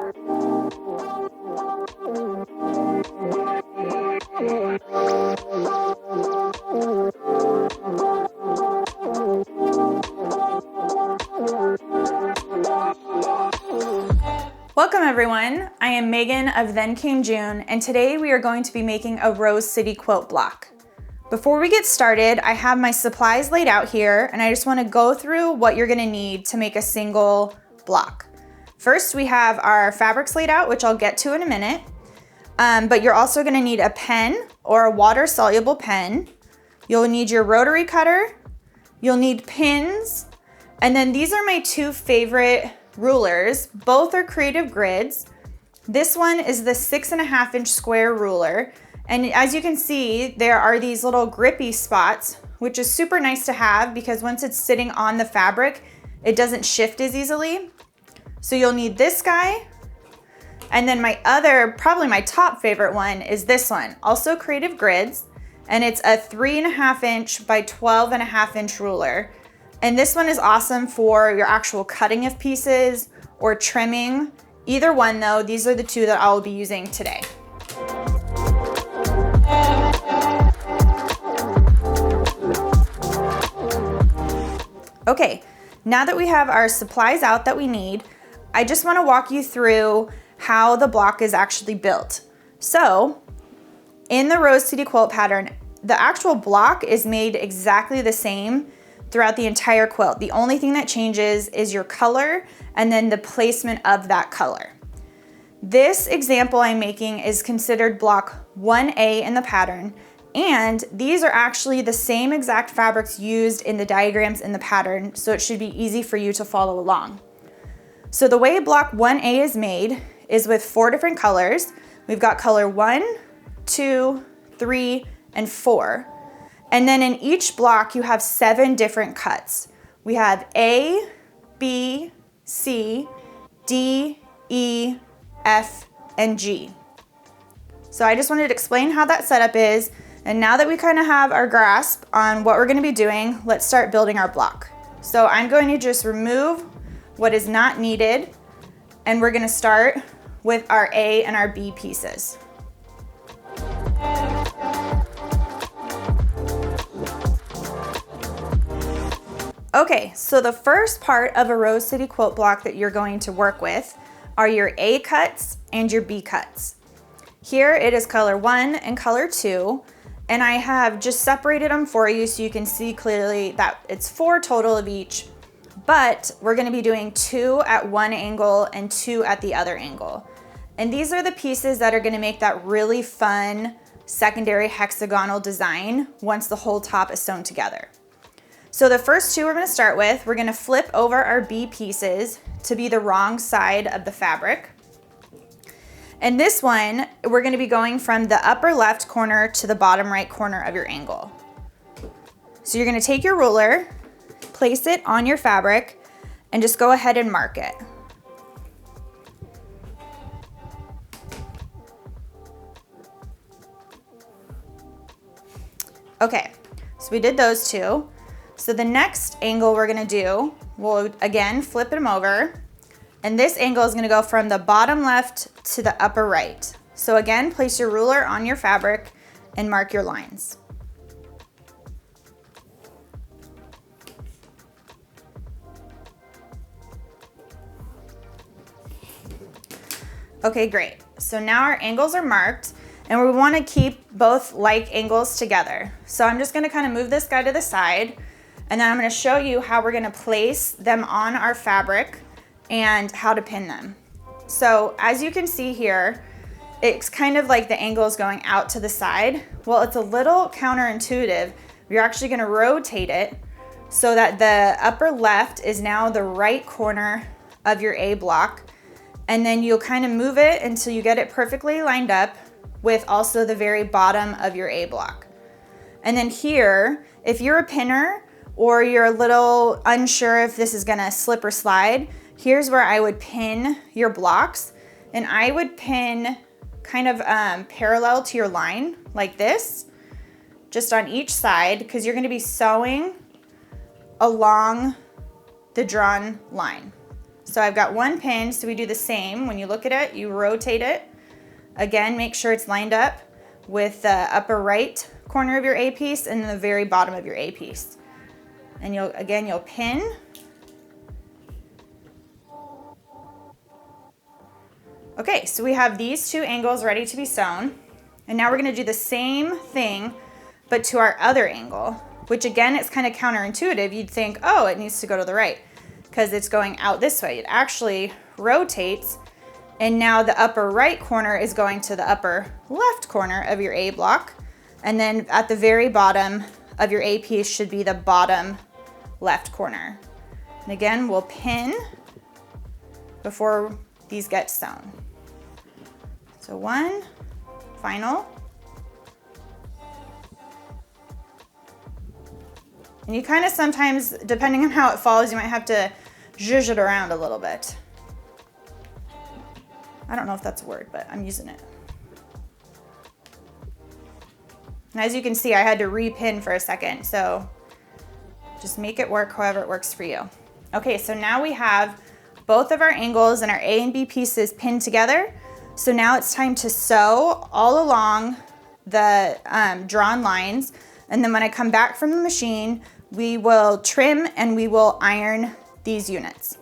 Welcome everyone, I am Megan of Then Came June, and today we are going to be making a Rose City quilt block. Before we get started, I have my supplies laid out here, and I just want to go through what you're going to need to make a single block. First, we have our fabrics laid out, which I'll get to in a minute, but you're also going to need a pen or a water-soluble pen. You'll need your rotary cutter, you'll need pins, and then these are my two favorite rulers. Both are Creative Grids. This one is the 6.5-inch square ruler. And as you can see, there are these little grippy spots, which is super nice to have because once it's sitting on the fabric, it doesn't shift as easily. So you'll need this guy. And then my other, probably my top favorite one is this one, also Creative Grids. And it's a 3.5-inch by 12.5-inch ruler. And this one is awesome for your actual cutting of pieces or trimming. Either one though, these are the two that I'll be using today. Okay, now that we have our supplies out that we need, I just want to walk you through how the block is actually built. So, in the Rose City quilt pattern, the actual block is made exactly the same throughout the entire quilt. The only thing that changes is your color and then the placement of that color. This example I'm making is considered block 1A in the pattern, and these are actually the same exact fabrics used in the diagrams in the pattern, so it should be easy for you to follow along. So the way block 1A is made is with 4 different colors. We've got color 1, 2, 3, and 4. And then in each block, you have 7 different cuts. We have A, B, C, D, E, F, and G. So I just wanted to explain how that setup is. And now that we kind of have our grasp on what we're going to be doing, let's start building our block. So I'm going to just remove what is not needed, and we're going to start with our A and our B pieces. Okay, so the first part of a Rose City quilt block that you're going to work with are your A cuts and your B cuts. Here it is color 1 and color 2, and I have just separated them for you so you can see clearly that it's 4 total of each, but we're going to be doing 2 at one angle and 2 at the other angle. And these are the pieces that are going to make that really fun secondary hexagonal design once the whole top is sewn together. So the first 2 we're going to start with, we're going to flip over our B pieces to be the wrong side of the fabric. And this one, we're going to be going from the upper left corner to the bottom right corner of your angle. So you're going to take your ruler, place it on your fabric, and just go ahead and mark it. Okay, so we did those 2. So the next angle we're gonna do, we'll again flip them over, and this angle is gonna go from the bottom left to the upper right. So again, place your ruler on your fabric and mark your lines. Okay, great. So now our angles are marked, and we wanna keep both like angles together. So I'm just gonna kind of move this guy to the side, and then I'm going to show you how we're going to place them on our fabric and how to pin them. So as you can see here, it's kind of like the angle is going out to the side. Well, it's a little counterintuitive. You're actually going to rotate it so that the upper left is now the right corner of your A block. And then you'll kind of move it until you get it perfectly lined up with also the very bottom of your A block. And then here, if you're a pinner, or you're a little unsure if this is gonna slip or slide, here's where I would pin your blocks. And I would pin kind of parallel to your line like this, just on each side, because you're gonna be sewing along the drawn line. So I've got one pin, so we do the same. When you look at it, you rotate it. Again, make sure it's lined up with the upper right corner of your A piece and the very bottom of your A piece. And you'll pin. Okay, so we have these two angles ready to be sewn. And now we're gonna do the same thing, but to our other angle, which again, it's kind of counterintuitive. You'd think, oh, it needs to go to the right because it's going out this way. It actually rotates, and now the upper right corner is going to the upper left corner of your A block. And then at the very bottom of your A piece should be the bottom left corner. And again, we'll pin before these get sewn. So one, final. And you kind of sometimes, depending on how it falls, you might have to zhuzh it around a little bit. I don't know if that's a word, but I'm using it. And as you can see, I had to repin for a second, so just make it work however it works for you. Okay, so now we have both of our angles and our A and B pieces pinned together. So now it's time to sew all along the drawn lines. And then when I come back from the machine, we will trim and we will iron these units.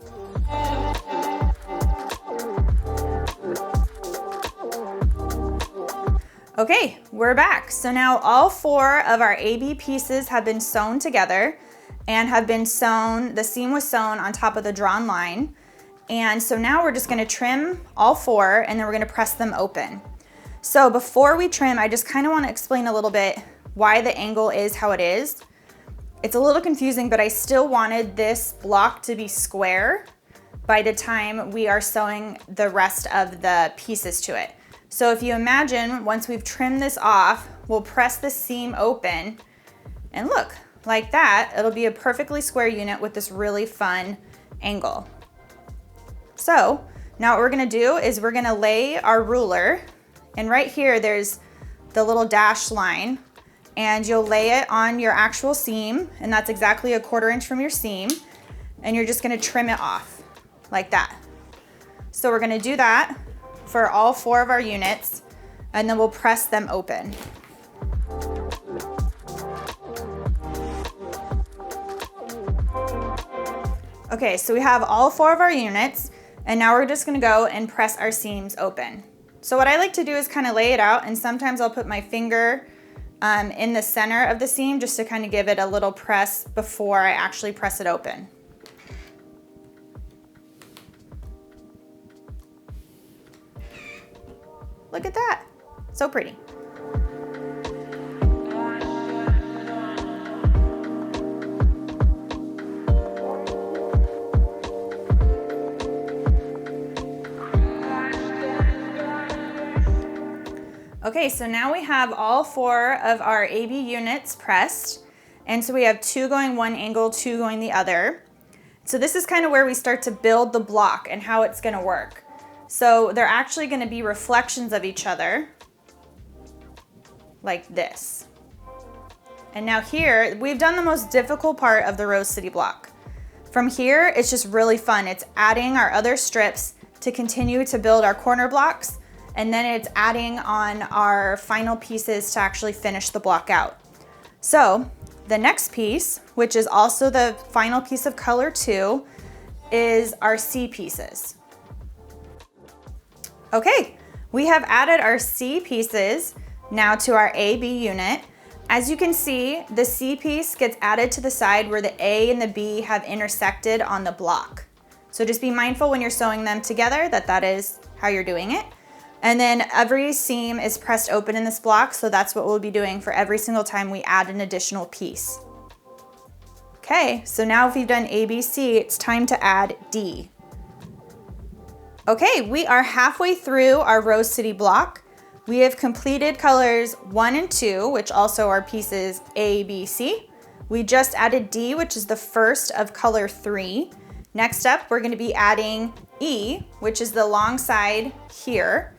Okay, we're back. So now all four of our AB pieces have been sewn together and have been sewn, the seam was sewn on top of the drawn line. And so now we're just gonna trim all four and then we're gonna press them open. So before we trim, I just kind of wanna explain a little bit why the angle is how it is. It's a little confusing, but I still wanted this block to be square by the time we are sewing the rest of the pieces to it. So if you imagine, once we've trimmed this off, we'll press the seam open and look, like that, it'll be a perfectly square unit with this really fun angle. So now what we're gonna do is we're gonna lay our ruler, and right here there's the little dashed line, and you'll lay it on your actual seam, and that's exactly a 1/4 inch from your seam, and you're just gonna trim it off like that. So we're gonna do that for all four of our units, and then we'll press them open. Okay, so we have all four of our units, and now we're just gonna go and press our seams open. So what I like to do is kind of lay it out, and sometimes I'll put my finger in the center of the seam just to kind of give it a little press before I actually press it open. Look at that, so pretty. Okay, so now we have all four of our AB units pressed. And so we have two going one angle, two going the other. So this is kind of where we start to build the block and how it's gonna work. So they're actually gonna be reflections of each other, like this. And now here, we've done the most difficult part of the Rose City block. From here, it's just really fun. It's adding our other strips to continue to build our corner blocks, and then it's adding on our final pieces to actually finish the block out. So the next piece, which is also the final piece of color 2, is our C pieces. Okay, we have added our C pieces now to our AB unit. As you can see, the C piece gets added to the side where the A and the B have intersected on the block. So just be mindful when you're sewing them together that that is how you're doing it. And then every seam is pressed open in this block, so that's what we'll be doing for every single time we add an additional piece. Okay, so now if we've done A, B, C, it's time to add D. Okay, we are halfway through our Rose City block. We have completed colors 1 and 2, which also are pieces A, B, C. We just added D, which is the first of color 3. Next up, we're gonna be adding E, which is the long side here.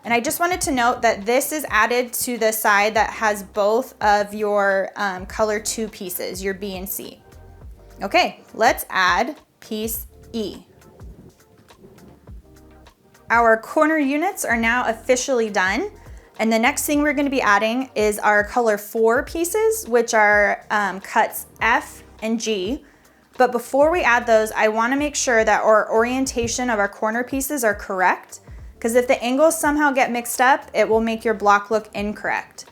And I just wanted to note that this is added to the side that has both of your color 2 pieces, your B and C. Okay, let's add piece E. our corner units are now officially done. And the next thing we're gonna be adding is our color 4 pieces, which are cuts F and G. But before we add those, I wanna make sure that our orientation of our corner pieces are correct, because if the angles somehow get mixed up, it will make your block look incorrect.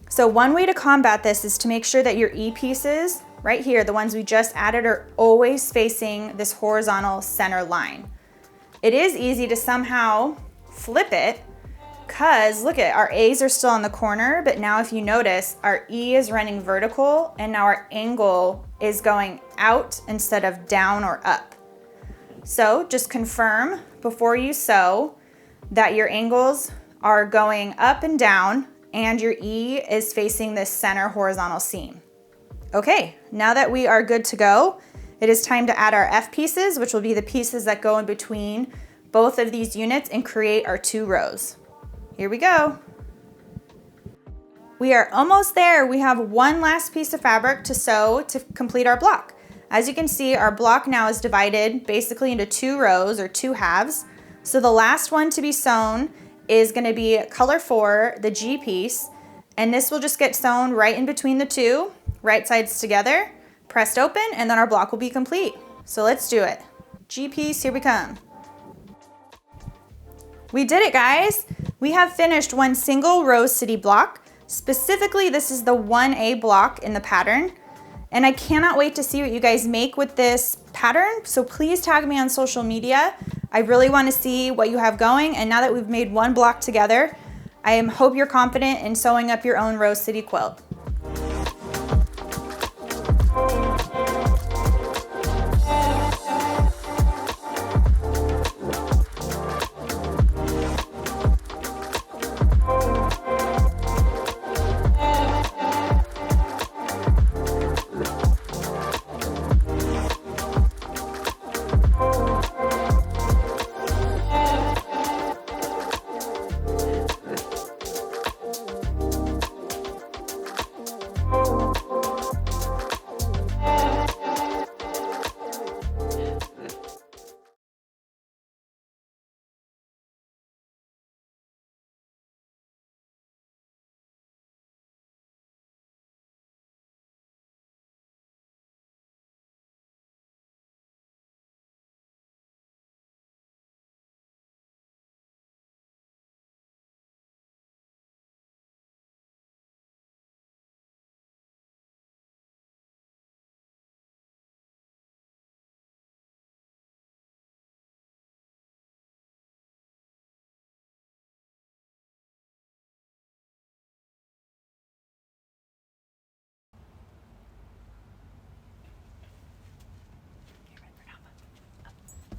So one way to combat this is to make sure that your E pieces, right here, the ones we just added, are always facing this horizontal center line. It is easy to somehow flip it, because look at, our A's are still on the corner, but now if you notice, our E is running vertical and now our angle is going out instead of down or up. So just confirm before you sew that your angles are going up and down and your E is facing this center horizontal seam. Okay, now that we are good to go, it is time to add our F pieces, which will be the pieces that go in between both of these units and create our 2 rows. Here we go. We are almost there. We have one last piece of fabric to sew to complete our block. As you can see, our block now is divided basically into 2 rows or 2 halves. So the last one to be sewn is gonna be color 4, the G piece, and this will just get sewn right in between the 2, right sides together, pressed open, and then our block will be complete. So let's do it. G piece, here we come. We did it, guys. We have finished one single Rose City block. Specifically, this is the 1A block in the pattern. And I cannot wait to see what you guys make with this pattern. So please tag me on social media. I really want to see what you have going. And now that we've made one block together, I hope you're confident in sewing up your own Rose City quilt.